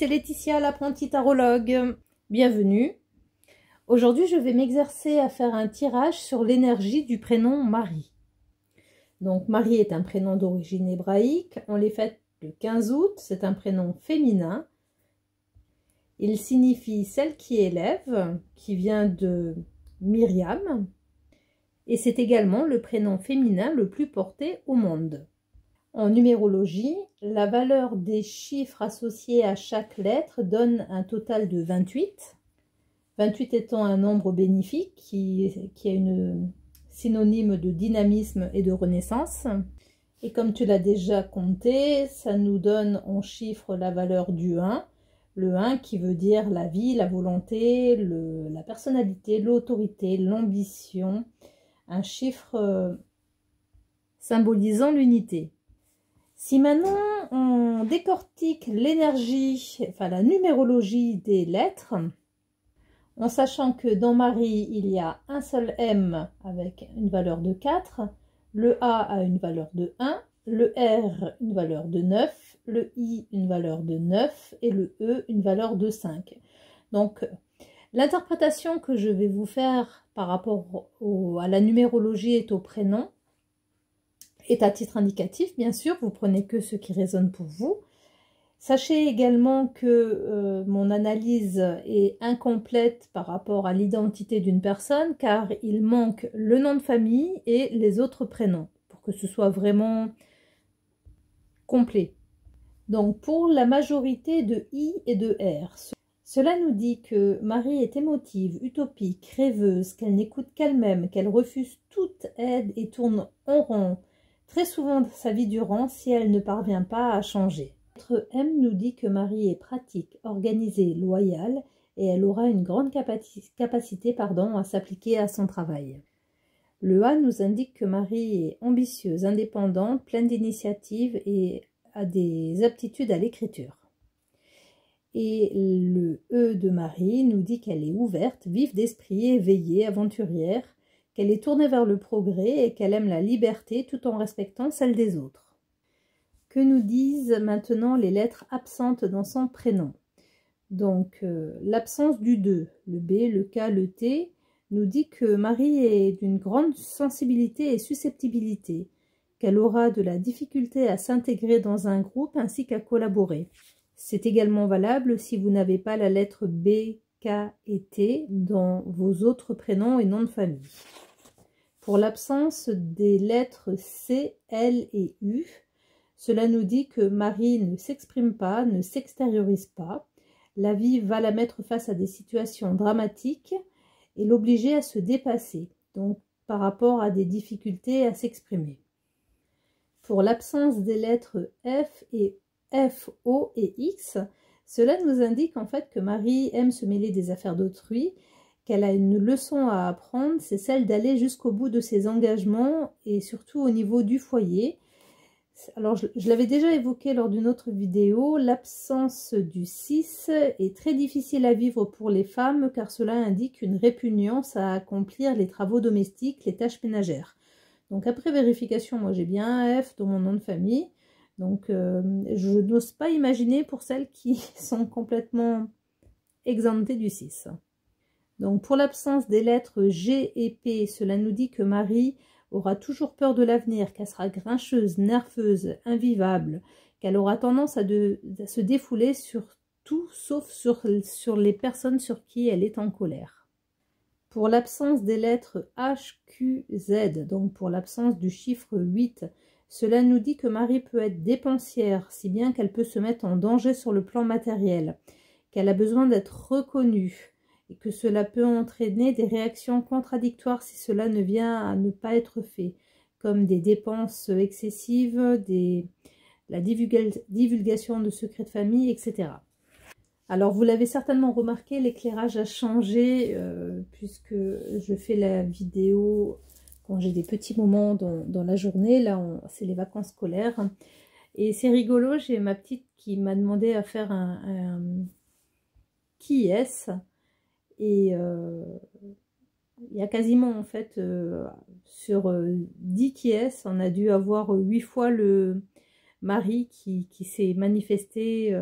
Laetitia, l'apprentie tarologue. Bienvenue. Aujourd'hui, je vais m'exercer à faire un tirage sur l'énergie du prénom Marie. Donc, Marie est un prénom d'origine hébraïque. On les fête le 15 août. C'est un prénom féminin. Il signifie celle qui élève, qui vient de Myriam. Et c'est également le prénom féminin le plus porté au monde. En numérologie, la valeur des chiffres associés à chaque lettre donne un total de 28. 28 étant un nombre bénéfique qui a une synonyme de dynamisme et de renaissance. Et comme tu l'as déjà compté, ça nous donne en chiffres la valeur du 1. Le 1 qui veut dire la vie, la volonté, la personnalité, l'autorité, l'ambition. Un chiffre symbolisant l'unité. Si maintenant on décortique l'énergie, enfin la numérologie des lettres, en sachant que dans Marie, il y a un seul M avec une valeur de 4, le A a une valeur de 1, le R une valeur de 9, le I une valeur de 9 et le E une valeur de 5. Donc l'interprétation que je vais vous faire par rapport à la numérologie et au prénom, est à titre indicatif, bien sûr, vous prenez que ce qui résonne pour vous. Sachez également que mon analyse est incomplète par rapport à l'identité d'une personne, car il manque le nom de famille et les autres prénoms, pour que ce soit vraiment complet. Donc, pour la majorité de I et de R, cela nous dit que Marie est émotive, utopique, rêveuse, qu'elle n'écoute qu'elle-même, qu'elle refuse toute aide et tourne en rond, très souvent sa vie durant si elle ne parvient pas à changer. Notre M nous dit que Marie est pratique, organisée, loyale et elle aura une grande capacité à s'appliquer à son travail. Le A nous indique que Marie est ambitieuse, indépendante, pleine d'initiative et a des aptitudes à l'écriture. Et le E de Marie nous dit qu'elle est ouverte, vive d'esprit, éveillée, aventurière, qu'elle est tournée vers le progrès et qu'elle aime la liberté tout en respectant celle des autres. Que nous disent maintenant les lettres absentes dans son prénom? Donc, l'absence du 2, le B, le K, le T, nous dit que Marie est d'une grande sensibilité et susceptibilité, qu'elle aura de la difficulté à s'intégrer dans un groupe ainsi qu'à collaborer. C'est également valable si vous n'avez pas la lettre B, K et T dans vos autres prénoms et noms de famille. Pour l'absence des lettres C, L et U, cela nous dit que Marie ne s'exprime pas, ne s'extériorise pas. La vie va la mettre face à des situations dramatiques et l'obliger à se dépasser, donc par rapport à des difficultés à s'exprimer. Pour l'absence des lettres F, O et X, cela nous indique en fait que Marie aime se mêler des affaires d'autrui, qu'elle a une leçon à apprendre, c'est celle d'aller jusqu'au bout de ses engagements et surtout au niveau du foyer. Alors, je l'avais déjà évoqué lors d'une autre vidéo, l'absence du 6 est très difficile à vivre pour les femmes car cela indique une répugnance à accomplir les travaux domestiques, les tâches ménagères. Donc, après vérification, moi j'ai bien un F dans mon nom de famille. Donc, je n'ose pas imaginer pour celles qui sont complètement exemptées du 6. Donc, pour l'absence des lettres G et P, cela nous dit que Marie aura toujours peur de l'avenir, qu'elle sera grincheuse, nerveuse, invivable, qu'elle aura tendance à se défouler sur tout sauf sur les personnes sur qui elle est en colère. Pour l'absence des lettres H, Q, Z, donc pour l'absence du chiffre 8, cela nous dit que Marie peut être dépensière, si bien qu'elle peut se mettre en danger sur le plan matériel, qu'elle a besoin d'être reconnue, et que cela peut entraîner des réactions contradictoires si cela ne vient à ne pas être fait, comme des dépenses excessives, la divulgation de secrets de famille, etc. Alors vous l'avez certainement remarqué, l'éclairage a changé puisque je fais la vidéo quand j'ai des petits moments dans la journée. Là, c'est les vacances scolaires. Et c'est rigolo, j'ai ma petite qui m'a demandé à faire un qui est-ce. Et il y a quasiment en fait sur 10 qui est, on a dû avoir 8 fois le mari qui s'est manifesté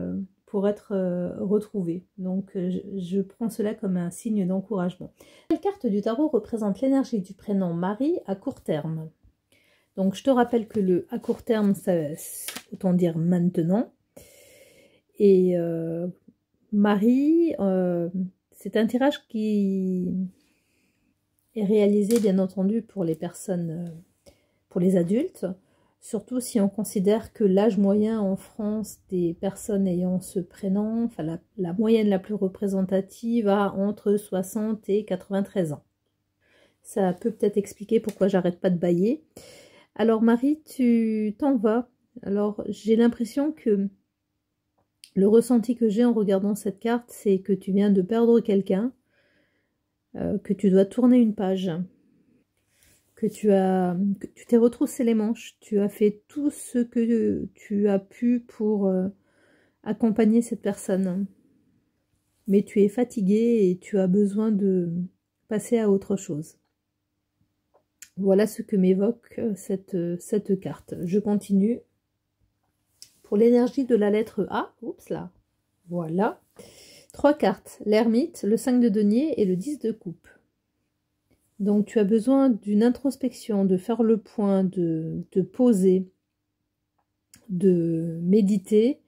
pour être retrouvé. Donc je prends cela comme un signe d'encouragement. La carte du tarot représente l'énergie du prénom Marie à court terme. Donc je te rappelle que le à court terme, ça autant dire maintenant. Et Marie, c'est un tirage qui est réalisé bien entendu pour les personnes, pour les adultes. Surtout si on considère que l'âge moyen en France des personnes ayant ce prénom, enfin la moyenne la plus représentative a entre 60 et 93 ans. Ça peut peut-être expliquer pourquoi j'arrête pas de bâiller. Alors Marie, tu t'en vas. Alors j'ai l'impression que le ressenti que j'ai en regardant cette carte, c'est que tu viens de perdre quelqu'un, que tu dois tourner une page. Que tu t'es retroussé les manches, tu as fait tout ce que tu as pu pour accompagner cette personne. Mais tu es fatigué et tu as besoin de passer à autre chose. Voilà ce que m'évoque cette carte. Je continue. Pour l'énergie de la lettre A, oups là, voilà. 3 cartes, l'ermite, le 5 de denier et le 10 de coupe. Donc tu as besoin d'une introspection, de faire le point, de te poser, de méditer,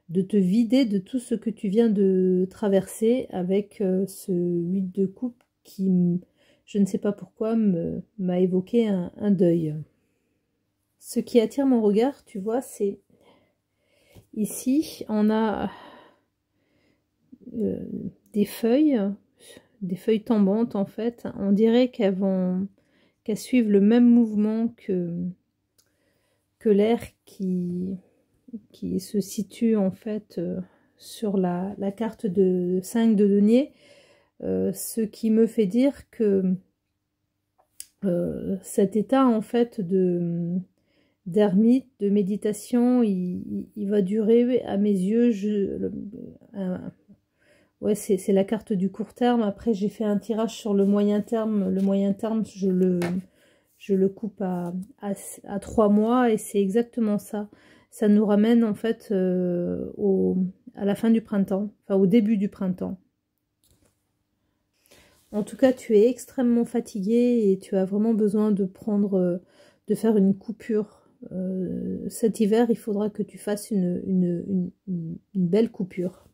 de te vider de tout ce que tu viens de traverser avec ce 8 de coupe qui, je ne sais pas pourquoi, m'a évoqué un deuil. Ce qui attire mon regard, tu vois, c'est ici, on a des feuilles tombantes en fait. On dirait qu'elles suivent le même mouvement que l'air qui se situe en fait sur la carte de 5 de denier, ce qui me fait dire que cet état en fait d'ermite, de méditation, il va durer à mes yeux ouais, c'est la carte du court terme. Après, j'ai fait un tirage sur le moyen terme. Le moyen terme, je le coupe à 3 mois et c'est exactement ça. Ça nous ramène en fait à la fin du printemps, enfin au début du printemps. En tout cas, tu es extrêmement fatigué et tu as vraiment besoin de faire une coupure. Cet hiver, il faudra que tu fasses une belle coupure.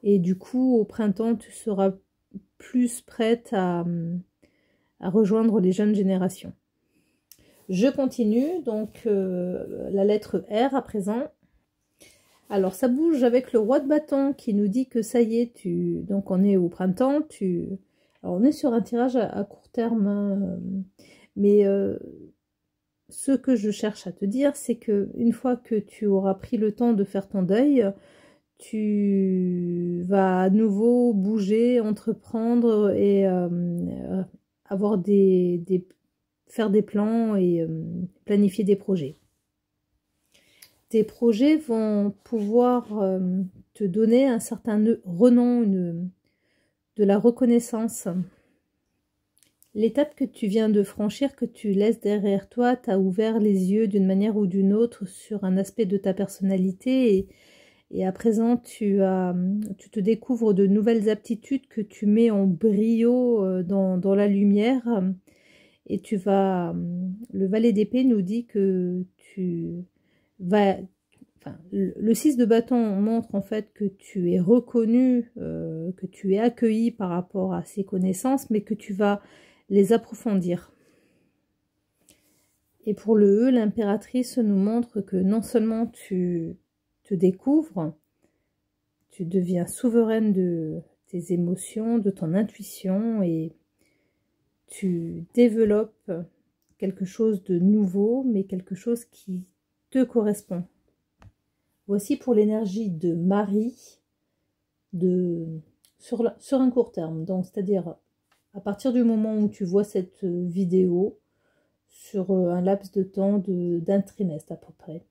Et du coup, au printemps, tu seras plus prête à rejoindre les jeunes générations. Je continue, donc la lettre R à présent. Alors, ça bouge avec le roi de bâton qui nous dit que ça y est, donc on est au printemps. Alors, on est sur un tirage à court terme, hein, mais ce que je cherche à te dire, c'est que une fois que tu auras pris le temps de faire ton deuil, tu vas à nouveau bouger, entreprendre et avoir faire des plans et planifier des projets. Tes projets vont pouvoir te donner un certain renom, de la reconnaissance. L'étape que tu viens de franchir, que tu laisses derrière toi, t'a ouvert les yeux d'une manière ou d'une autre sur un aspect de ta personnalité et à présent, tu te découvres de nouvelles aptitudes que tu mets en brio dans la lumière. Et le valet d'épée nous dit que tu vas... Enfin, le 6 de bâton montre en fait que tu es reconnu, que tu es accueilli par rapport à ces connaissances, mais que tu vas les approfondir. Et pour le E, l'impératrice nous montre que non seulement tu te découvres, tu deviens souveraine de tes émotions, de ton intuition et tu développes quelque chose de nouveau, mais quelque chose qui te correspond. Voici pour l'énergie de Marie sur un court terme. Donc, c'est-à-dire à partir du moment où tu vois cette vidéo sur un laps de temps d'un trimestre à peu près.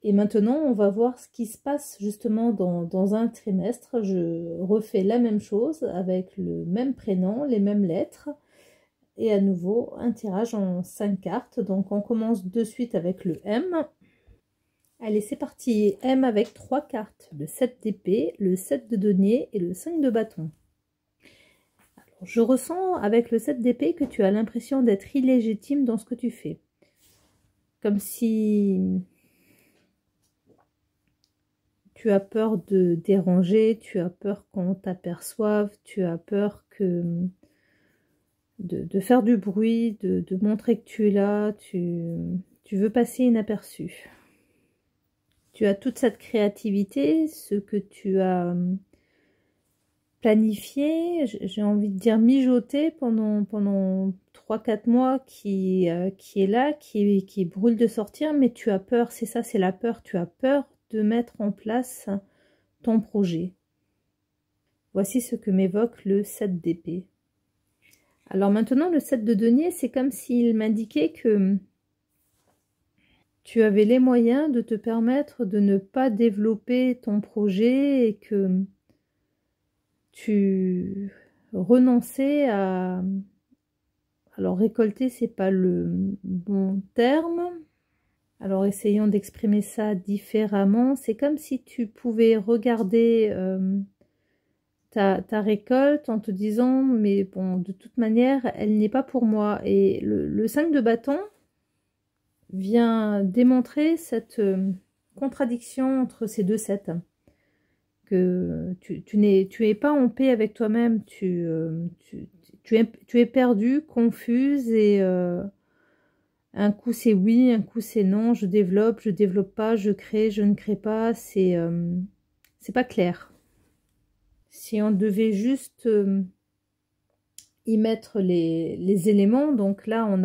Et maintenant, on va voir ce qui se passe justement dans un trimestre. Je refais la même chose avec le même prénom, les mêmes lettres. Et à nouveau, un tirage en 5 cartes. Donc, on commence de suite avec le M. Allez, c'est parti. M avec 3 cartes. Le 7 d'épée, le 7 de denier et le 5 de bâton. Alors, je ressens avec le 7 d'épée que tu as l'impression d'être illégitime dans ce que tu fais. Comme si tu as peur de déranger, tu as peur qu'on t'aperçoive, tu as peur que de faire du bruit, de montrer que tu es là, tu veux passer inaperçu. Tu as toute cette créativité, ce que tu as planifié, j'ai envie de dire mijoté pendant 3-4 mois qui est là, qui brûle de sortir, mais tu as peur, c'est ça, c'est la peur, tu as peur de mettre en place ton projet. Voici ce que m'évoque le 7 d'épée. Alors maintenant, le 7 de denier, c'est comme s'il m'indiquait que tu avais les moyens de te permettre de ne pas développer ton projet et que tu renonçais à... Alors récolter, c'est pas le bon terme. Alors essayons d'exprimer ça différemment. C'est comme si tu pouvais regarder ta récolte en te disant mais bon, de toute manière, elle n'est pas pour moi. Et le 5 de bâton vient démontrer cette contradiction entre ces deux sets. Que tu es pas en paix avec toi-même, tu es perdu, confuse et un coup c'est oui, un coup c'est non, je développe pas, je crée, je ne crée pas, c'est pas clair. Si on devait juste y mettre les éléments, donc là on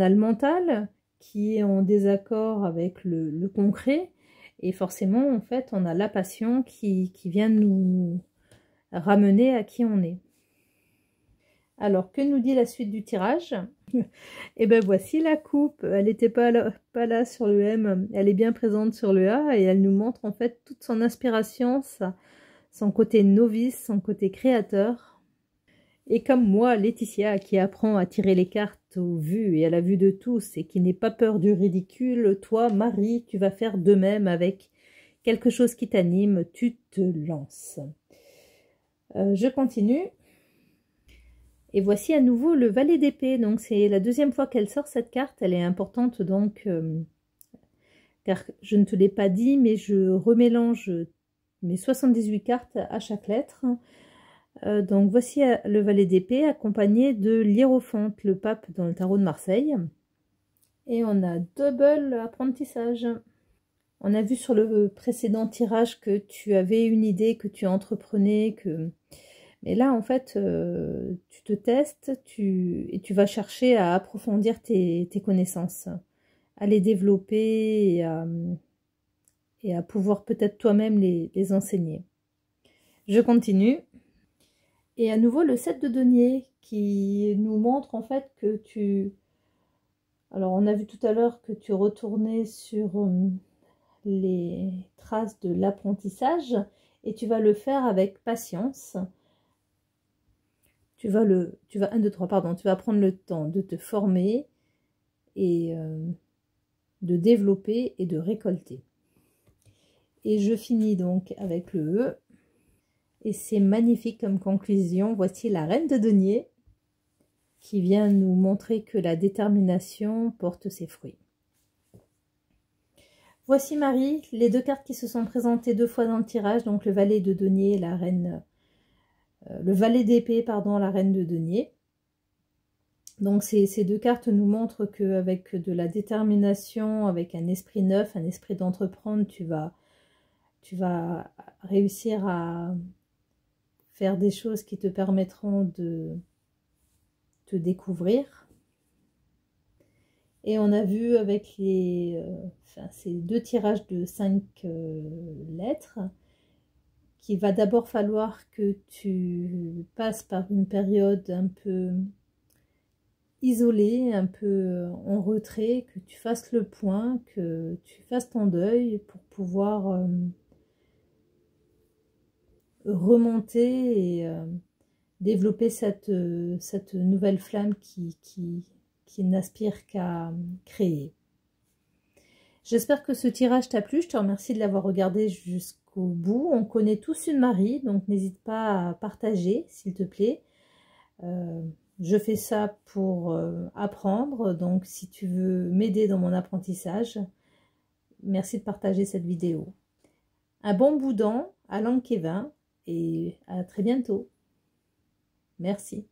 a le mental qui est en désaccord avec le concret, et forcément en fait on a la passion qui vient nous ramener à qui on est. Alors que nous dit la suite du tirage? Et ben voici la coupe, elle n'était pas là sur le M, elle est bien présente sur le A et elle nous montre en fait toute son inspiration, son côté novice, son côté créateur. Et comme moi, Laetitia, qui apprend à tirer les cartes au vu et à la vue de tous et qui n'est pas peur du ridicule, toi, Marie, tu vas faire de même avec quelque chose qui t'anime, tu te lances. Je continue. Et voici à nouveau le valet d'épée. Donc c'est la deuxième fois qu'elle sort cette carte. Elle est importante donc, car je ne te l'ai pas dit, mais je remélange mes 78 cartes à chaque lettre. Donc voici le valet d'épée accompagné de l'hiérophante, le pape dans le tarot de Marseille. Et on a double apprentissage. On a vu sur le précédent tirage que tu avais une idée, que tu entreprenais, mais là en fait tu te testes et tu vas chercher à approfondir tes connaissances, à les développer et à pouvoir peut-être toi-même les enseigner. Je continue. Et à nouveau le 7 de denier qui nous montre en fait que alors on a vu tout à l'heure que tu retournais sur les traces de l'apprentissage et tu vas le faire avec patience. Tu vas 1, 2, 3, pardon, tu vas prendre le temps de te former et de développer et de récolter. Et je finis donc avec le E. Et c'est magnifique comme conclusion. Voici la reine de denier qui vient nous montrer que la détermination porte ses fruits. Voici Marie, les deux cartes qui se sont présentées 2 fois dans le tirage, donc le valet de denier et la reine, le valet d'épée, pardon, la reine de denier. Donc ces deux cartes nous montrent qu'avec de la détermination, avec un esprit neuf, un esprit d'entreprendre, tu vas réussir à faire des choses qui te permettront de te découvrir. Et on a vu avec ces 2 tirages de 5 lettres qu'il va d'abord falloir que tu passes par une période un peu isolée, un peu en retrait, que tu fasses le point, que tu fasses ton deuil pour pouvoir remonter et développer cette nouvelle flamme qui n'aspire qu'à créer. J'espère que ce tirage t'a plu. Je te remercie de l'avoir regardé jusqu'au bout. On connaît tous une Marie, donc n'hésite pas à partager, s'il te plaît. Je fais ça pour apprendre, donc si tu veux m'aider dans mon apprentissage, merci de partager cette vidéo. Un bon boudin à Lankevin et à très bientôt. Merci.